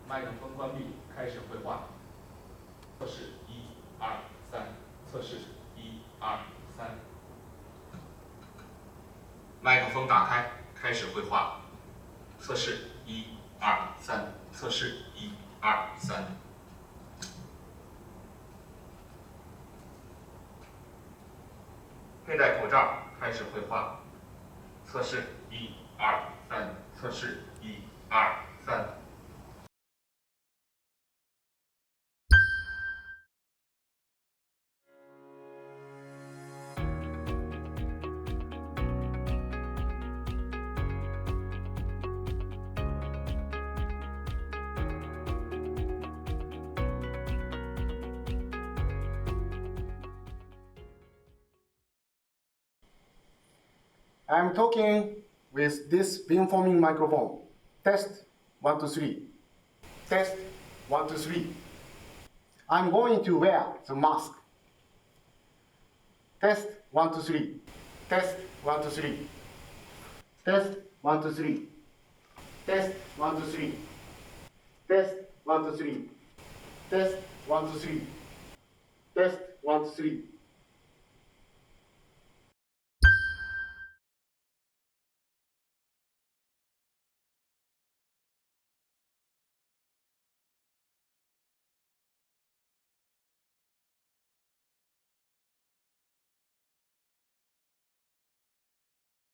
麦克风关闭，开始绘画。测试1、2、3，测试1、2、3。麦克风打开，开始绘画。测试1、2、3，测试1、2、3。佩戴口罩，开始绘画。测试1、2、3，测试1、2、3。I'm talking with this beamforming microphone. Test 1, 2, 3. Test 1, 2, 3. I'm going to wear the mask. Test 1, 2, 3. Test 1, 2, 3. Test 1, 2, 3. Test 1, 2, 3. Test 1, 2, 3. Test 1, 2, 3. Test 1, 2, 3.